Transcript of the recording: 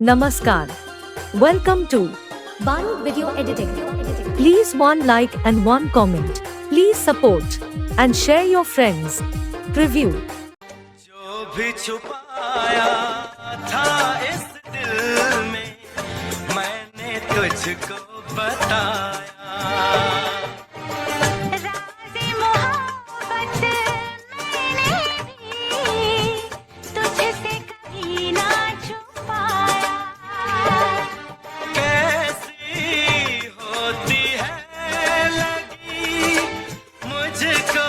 Namaskar. Welcome to Baru Video Editing. Please one like and one comment. Please support and share your friends. Preview. जो भी छुपाया था इस दिल में मैंने तुझको बताया राज़े मोहब्बत मैंने भी तुझसे कभी ना छुपाया कैसी होती है लगी मुझको